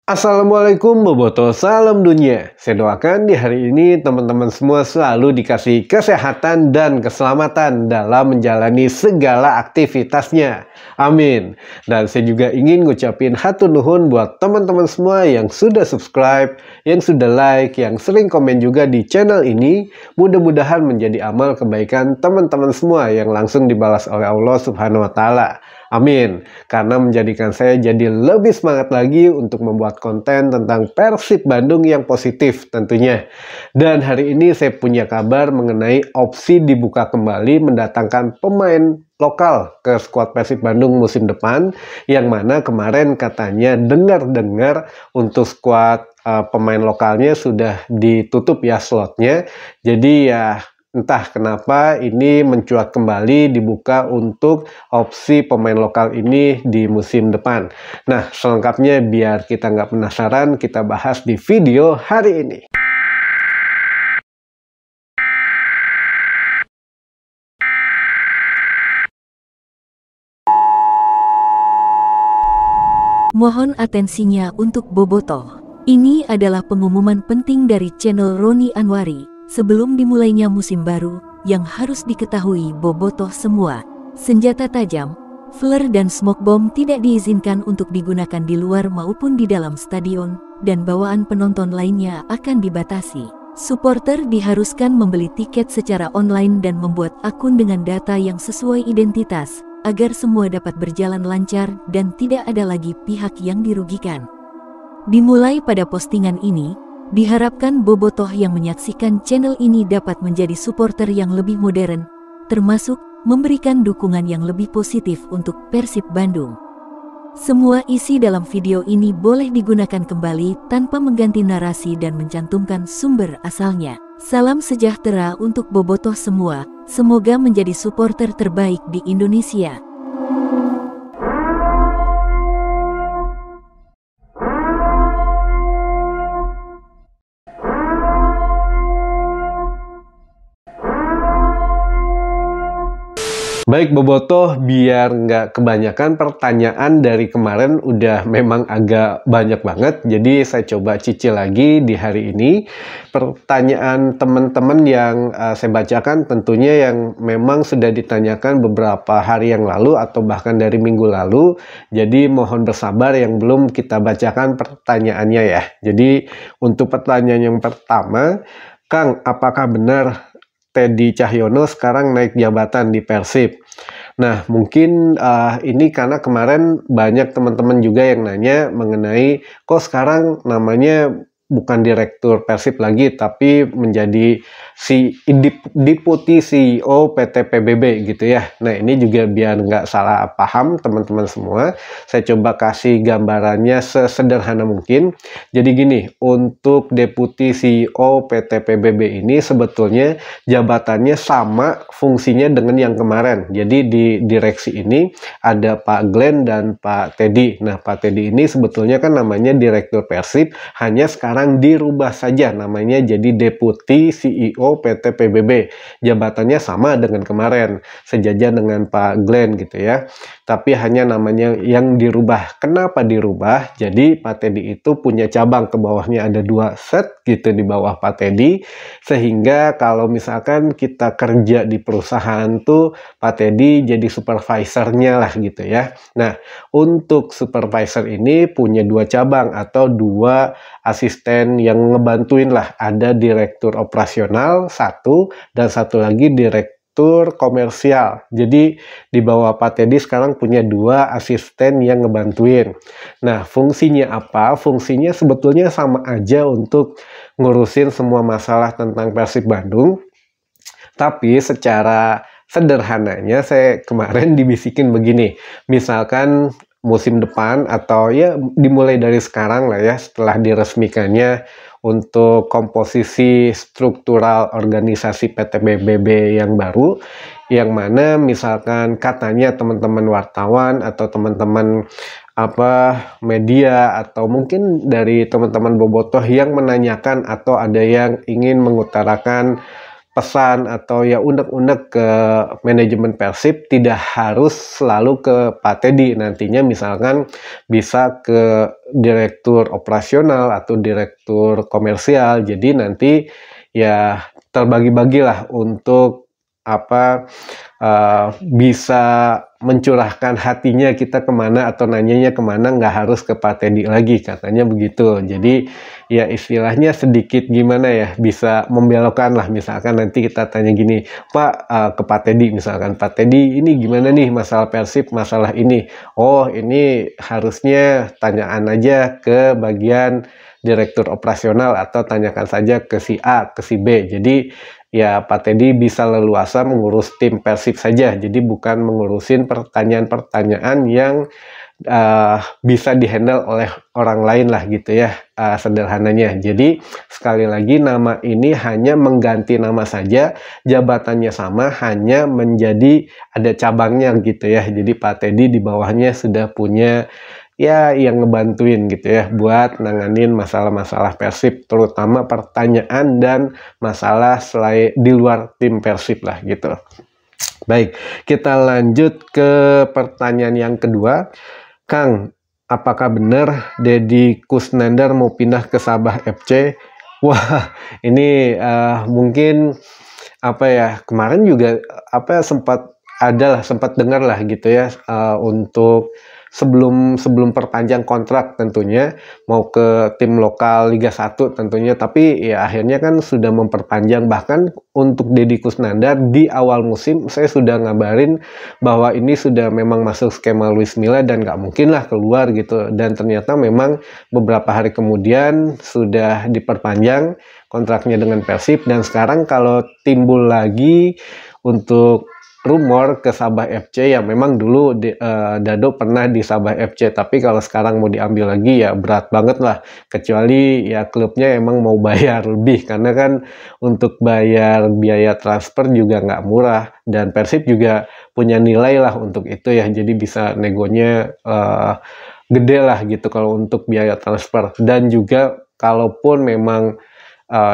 Assalamualaikum Boboto, salam dunia. Saya doakan di hari ini teman-teman semua selalu dikasih kesehatan dan keselamatan dalam menjalani segala aktivitasnya. Amin. Dan saya juga ingin ngucapin hatur nuhun buat teman-teman semua yang sudah subscribe, yang sudah like, yang sering komen juga di channel ini. Mudah-mudahan menjadi amal kebaikan teman-teman semua yang langsung dibalas oleh Allah Subhanahu wa Ta'ala. Amin. Karena menjadikan saya jadi lebih semangat lagi untuk membuat konten tentang Persib Bandung yang positif tentunya. Dan hari ini saya punya kabar mengenai opsi dibuka kembali mendatangkan pemain lokal ke skuad Persib Bandung musim depan, yang mana kemarin katanya dengar-dengar untuk skuad pemain lokalnya sudah ditutup ya slotnya. Jadi ya entah kenapa ini mencuat kembali dibuka untuk opsi pemain lokal ini di musim depan. Nah, selengkapnya biar kita nggak penasaran, kita bahas di video hari ini. Mohon atensinya untuk Bobotoh. Ini adalah pengumuman penting dari channel Roni Anwari. Sebelum dimulainya musim baru, yang harus diketahui Bobotoh semua, senjata tajam, flare dan smoke bomb tidak diizinkan untuk digunakan di luar maupun di dalam stadion, dan bawaan penonton lainnya akan dibatasi. Supporter diharuskan membeli tiket secara online dan membuat akun dengan data yang sesuai identitas, agar semua dapat berjalan lancar dan tidak ada lagi pihak yang dirugikan. Dimulai pada postingan ini, diharapkan Bobotoh yang menyaksikan channel ini dapat menjadi supporter yang lebih modern, termasuk memberikan dukungan yang lebih positif untuk Persib Bandung. Semua isi dalam video ini boleh digunakan kembali tanpa mengganti narasi dan mencantumkan sumber asalnya. Salam sejahtera untuk Bobotoh semua, semoga menjadi supporter terbaik di Indonesia. Baik Bobotoh, biar nggak kebanyakan pertanyaan dari kemarin udah memang agak banyak banget. Jadi saya coba cicil lagi di hari ini. Pertanyaan teman-teman yang saya bacakan tentunya yang memang sudah ditanyakan beberapa hari yang lalu atau bahkan dari minggu lalu. Jadi mohon bersabar yang belum kita bacakan pertanyaannya ya. Jadi untuk pertanyaan yang pertama, Kang, apakah benar Teddy Cahyono sekarang naik jabatan di Persib? Nah, mungkin ini karena kemarin banyak teman-teman juga yang nanya mengenai kok sekarang namanya bukan direktur Persib lagi, tapi menjadi Deputi CEO PT PBB gitu ya. Nah, ini juga biar nggak salah paham teman-teman semua, saya coba kasih gambarannya sesederhana mungkin. Jadi gini, untuk Deputi CEO PT PBB ini sebetulnya jabatannya sama fungsinya dengan yang kemarin. Jadi di direksi ini ada Pak Glenn dan Pak Teddy. Nah, Pak Teddy ini sebetulnya kan namanya Direktur Persib, hanya sekarang dirubah saja namanya jadi Deputi CEO PT PBB. Jabatannya sama dengan kemarin, sejajar dengan Pak Glenn gitu ya. Tapi hanya namanya yang dirubah. Kenapa dirubah? Jadi Pak Teddy itu punya cabang, ke bawahnya ada 2 set gitu di bawah Pak Teddy. Sehingga kalau misalkan kita kerja di perusahaan tuh Pak Teddy jadi supervisornya lah gitu ya. Nah, untuk supervisor ini punya 2 cabang atau 2 asisten yang ngebantuin lah. Ada direktur operasional 1 dan 1 lagi direktur komersial. Jadi di bawah Pak Teddy sekarang punya 2 asisten yang ngebantuin. Nah, fungsinya apa? Fungsinya sebetulnya sama aja untuk ngurusin semua masalah tentang Persib Bandung. Tapi secara sederhananya saya kemarin dibisikin begini. Misalkan musim depan atau ya dimulai dari sekarang lah ya, setelah diresmikannya untuk komposisi struktural organisasi PT PBB yang baru, yang mana misalkan katanya teman-teman wartawan atau teman-teman media atau mungkin dari teman-teman Bobotoh yang menanyakan atau ada yang ingin mengutarakan pesan atau ya unek-unek ke manajemen Persib, tidak harus selalu ke Pak Teddy. Nantinya misalkan bisa ke direktur operasional atau direktur komersial. Jadi nanti ya terbagi-bagilah untuk bisa mencurahkan hatinya kita kemana atau nanyanya kemana, nggak harus ke Pak Teddy lagi, katanya begitu. Jadi ya istilahnya sedikit gimana ya, bisa membelokkan lah. Misalkan nanti kita tanya gini, Pak, ke Pak Teddy misalkan, Pak Teddy ini gimana nih masalah Persib, masalah ini. Oh ini harusnya tanyaan aja ke bagian direktur operasional atau tanyakan saja ke si A, ke si B. Jadi ya Pak Teddy bisa leluasa mengurus tim Persib saja, jadi bukan mengurusin pertanyaan-pertanyaan yang bisa dihandle oleh orang lain lah gitu ya, sederhananya. Jadi sekali lagi nama ini hanya mengganti nama saja, jabatannya sama, hanya menjadi ada cabangnya gitu ya. Jadi Pak Teddy di bawahnya sudah punya ya yang ngebantuin gitu ya buat nanganin masalah-masalah Persib, terutama pertanyaan dan masalah selain di luar tim Persib lah gitu. Baik, kita lanjut ke pertanyaan yang kedua. Kang, apakah benar Deddy Kusnandar mau pindah ke Sabah FC? Wah, ini mungkin kemarin juga sempat dengar lah gitu ya, untuk sebelum perpanjang kontrak tentunya mau ke tim lokal Liga 1 tentunya, tapi ya akhirnya kan sudah memperpanjang. Bahkan untuk Deddy Kusnandar di awal musim saya sudah ngabarin bahwa ini sudah memang masuk skema Luis Milla dan nggak mungkin lah keluar gitu, dan ternyata memang beberapa hari kemudian sudah diperpanjang kontraknya dengan Persib. Dan sekarang kalau timbul lagi untuk rumor ke Sabah FC, ya memang dulu Dado pernah di Sabah FC, tapi kalau sekarang mau diambil lagi ya berat banget lah, kecuali ya klubnya emang mau bayar lebih, karena kan untuk bayar biaya transfer juga nggak murah, dan Persib juga punya nilai lah untuk itu ya, jadi bisa negonya gede lah gitu kalau untuk biaya transfer. Dan juga kalaupun memang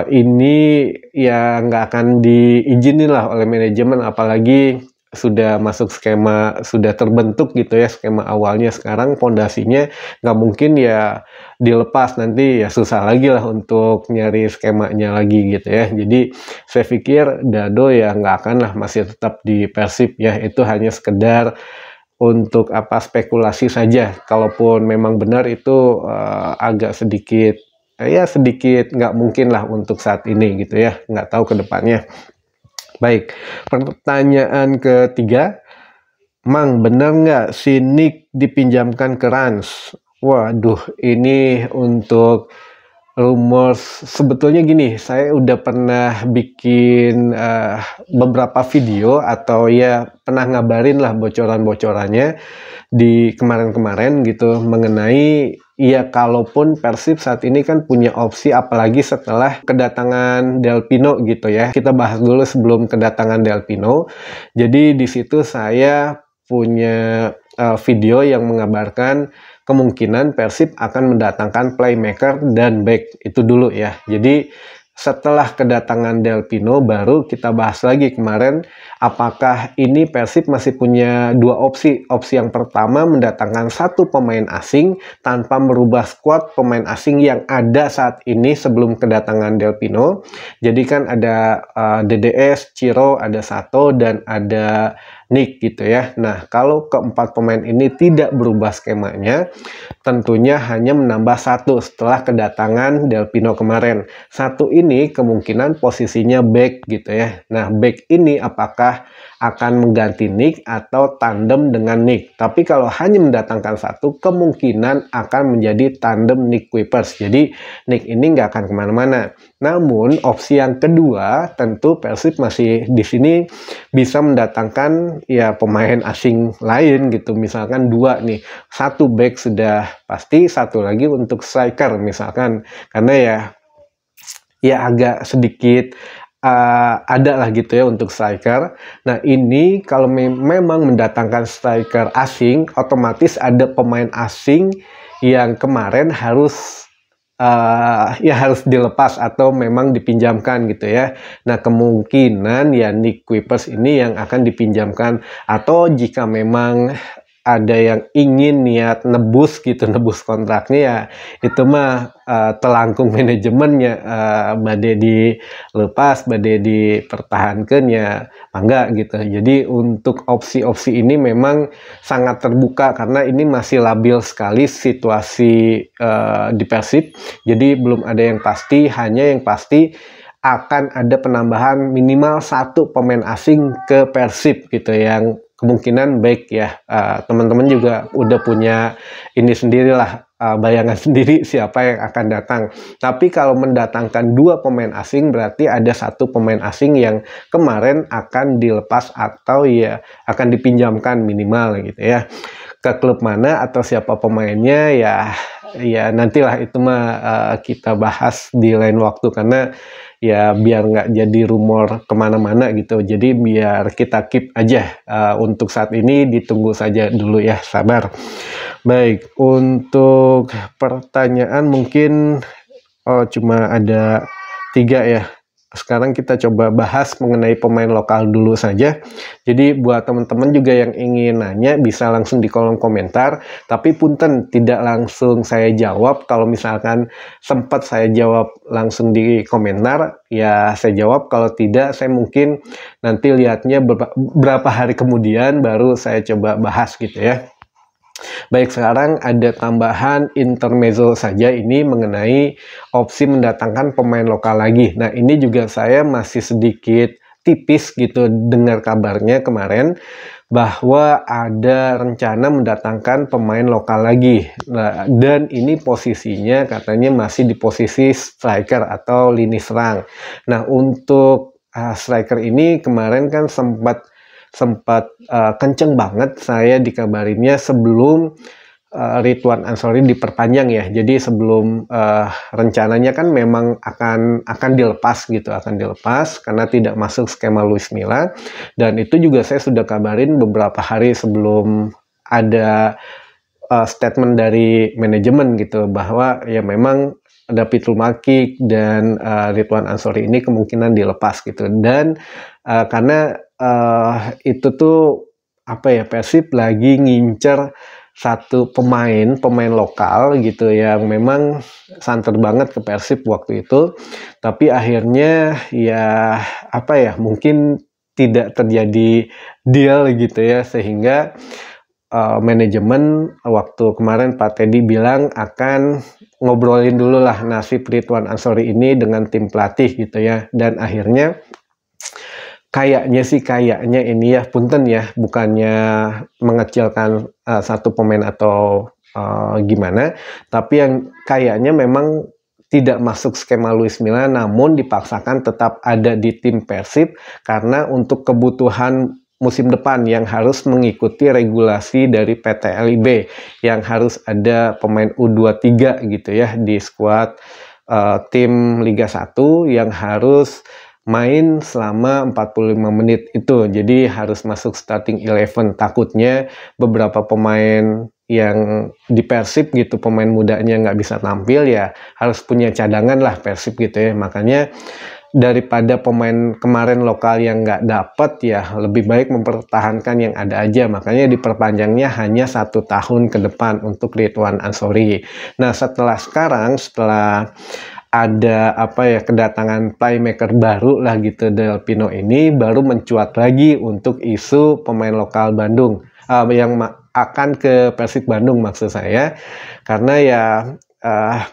ini ya nggak akan diizinin lah oleh manajemen, apalagi sudah masuk skema, sudah terbentuk gitu ya skema awalnya. Sekarang fondasinya nggak mungkin ya dilepas, nanti ya susah lagi lah untuk nyari skemanya lagi gitu ya. Jadi saya pikir Dado ya nggak akan lah, masih tetap di Persib ya, itu hanya sekedar untuk spekulasi saja. Kalaupun memang benar itu agak sedikit nggak mungkin lah untuk saat ini gitu ya, nggak tahu ke depannya. Baik, pertanyaan ketiga, Mang, benar nggak si Nick dipinjamkan ke Rans? Waduh, ini untuk rumor, sebetulnya gini, saya udah pernah bikin beberapa video atau ya pernah ngabarin lah bocoran-bocorannya di kemarin-kemarin gitu, mengenai ya kalaupun Persib saat ini kan punya opsi, apalagi setelah kedatangan Del Pino gitu ya. Kita bahas dulu sebelum kedatangan Del Pino. Jadi di situ saya punya video yang mengabarkan kemungkinan Persib akan mendatangkan playmaker dan back, itu dulu ya. Jadi setelah kedatangan Del Pino baru kita bahas lagi kemarin, apakah ini Persib masih punya dua opsi. Opsi yang pertama, mendatangkan satu pemain asing tanpa merubah skuad pemain asing yang ada saat ini sebelum kedatangan Del Pino. Jadi kan ada DDS, Ciro, ada Sato, dan ada Nick gitu ya. Nah, kalau keempat pemain ini tidak berubah skemanya, tentunya hanya menambah satu setelah kedatangan Del Pino kemarin. Satu ini kemungkinan posisinya back gitu ya. Nah, back ini apakah akan mengganti Nick atau tandem dengan Nick? Tapi kalau hanya mendatangkan satu, kemungkinan akan menjadi tandem Nick Kuipers. Jadi Nick ini nggak akan kemana-mana. Namun opsi yang kedua, tentu Persib masih di sini bisa mendatangkan ya pemain asing lain gitu. Misalkan dua nih, satu back sudah pasti, satu lagi untuk striker misalkan, karena ya agak sedikit ada lah gitu ya untuk striker. Nah ini kalau memang mendatangkan striker asing, otomatis ada pemain asing yang kemarin harus ya harus dilepas atau memang dipinjamkan gitu ya. Nah, kemungkinan ya Nick Kuipers ini yang akan dipinjamkan, atau jika memang ada yang ingin niat nebus gitu, nebus kontraknya, ya itu mah telangkung manajemennya, bade dilepas, bade dipertahankan ya enggak gitu. Jadi untuk opsi-opsi ini memang sangat terbuka karena ini masih labil sekali situasi di Persib. Jadi belum ada yang pasti, hanya yang pasti akan ada penambahan minimal 1 pemain asing ke Persib gitu, yang kemungkinan baik ya. Teman-teman juga udah punya ini sendirilah, bayangan sendiri siapa yang akan datang. Tapi kalau mendatangkan 2 pemain asing berarti ada 1 pemain asing yang kemarin akan dilepas atau ya akan dipinjamkan minimal gitu ya. Ke klub mana atau siapa pemainnya ya nantilah itu mah kita bahas di lain waktu, karena ya biar nggak jadi rumor kemana-mana gitu. Jadi biar kita keep aja, untuk saat ini ditunggu saja dulu ya, sabar. Baik, untuk pertanyaan mungkin cuma ada 3 ya. Sekarang kita coba bahas mengenai pemain lokal dulu saja. Jadi buat teman-teman juga yang ingin nanya bisa langsung di kolom komentar. Tapi punten tidak langsung saya jawab. Kalau misalkan sempat saya jawab langsung di komentar, ya saya jawab. Kalau tidak, saya mungkin nanti lihatnya beberapa hari kemudian baru saya coba bahas gitu ya. Baik, sekarang ada tambahan intermezzo saja ini mengenai opsi mendatangkan pemain lokal lagi. Nah, ini juga saya masih sedikit tipis gitu dengar kabarnya kemarin bahwa ada rencana mendatangkan pemain lokal lagi. Nah, dan ini posisinya katanya masih di posisi striker atau lini serang. Nah, untuk striker ini kemarin kan sempat kenceng banget saya dikabarinnya sebelum Ridwan Ansori diperpanjang ya. Jadi sebelum rencananya kan memang akan dilepas gitu, akan dilepas karena tidak masuk skema Luis Milla, dan itu juga saya sudah kabarin beberapa hari sebelum ada statement dari manajemen gitu, bahwa ya memang David Lumakik dan Ridwan Ansori ini kemungkinan dilepas gitu. Dan karena itu tuh apa ya, Persib lagi ngincer 1 pemain lokal gitu yang memang santer banget ke Persib waktu itu, tapi akhirnya ya apa ya, mungkin tidak terjadi deal gitu ya, sehingga manajemen waktu kemarin Pak Teddy bilang akan ngobrolin dulu lah nasib Ridwan Ansori ini dengan tim pelatih gitu ya. Dan akhirnya kayaknya ini ya, punten ya, bukannya mengecilkan 1 pemain atau gimana, tapi yang kayaknya memang tidak masuk skema Luis Milla namun dipaksakan tetap ada di tim Persib karena untuk kebutuhan musim depan yang harus mengikuti regulasi dari PT LIB yang harus ada pemain U23 gitu ya di skuad tim Liga 1 yang harus main selama 45 menit itu. Jadi harus masuk starting 11. Takutnya beberapa pemain yang di Persib gitu, pemain mudanya nggak bisa tampil, ya harus punya cadangan lah Persib gitu ya. Makanya daripada pemain kemarin lokal yang nggak dapet, ya lebih baik mempertahankan yang ada aja. Makanya diperpanjangnya hanya 1 tahun ke depan untuk Ridwan Ansori. Nah, setelah ada apa ya, kedatangan playmaker baru lah gitu, Del Pino ini baru mencuat lagi untuk isu pemain lokal Bandung yang akan ke Persib Bandung maksud saya, karena ya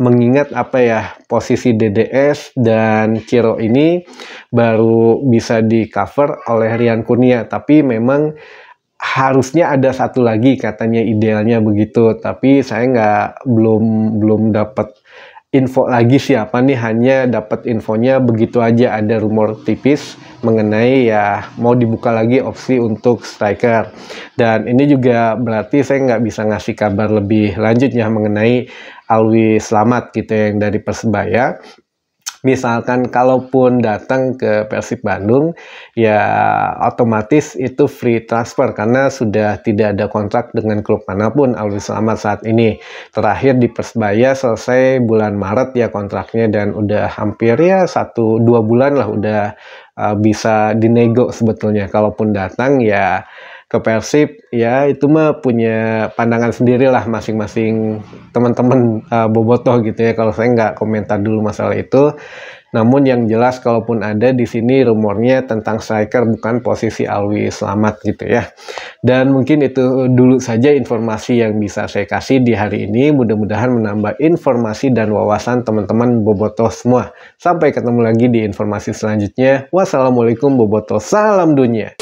mengingat apa ya, posisi DDS dan Ciro ini baru bisa di cover oleh Rian Kurnia, tapi memang harusnya ada 1 lagi katanya, idealnya begitu, tapi saya belum dapat info lagi siapa nih, hanya dapat infonya begitu aja, ada rumor tipis mengenai ya mau dibuka lagi opsi untuk striker. Dan ini juga berarti saya nggak bisa ngasih kabar lebih lanjut ya mengenai Alwi Slamet gitu yang dari Persebaya. Misalkan kalaupun datang ke Persib Bandung, ya otomatis itu free transfer karena sudah tidak ada kontrak dengan klub manapun Alwi Slamet saat ini. Terakhir di Persebaya selesai bulan Maret ya kontraknya, dan udah hampir ya 1-2 bulan lah udah bisa dinego sebetulnya. Kalaupun datang ya ke Persib, ya itu mah punya pandangan sendiri lah masing-masing teman-teman bobotoh gitu ya. Kalau saya nggak komentar dulu masalah itu. Namun yang jelas kalaupun ada di sini rumornya tentang striker, bukan posisi Alwi Slamet gitu ya. Dan mungkin itu dulu saja informasi yang bisa saya kasih di hari ini. Mudah-mudahan menambah informasi dan wawasan teman-teman bobotoh semua. Sampai ketemu lagi di informasi selanjutnya. Wassalamualaikum bobotoh, salam dunia.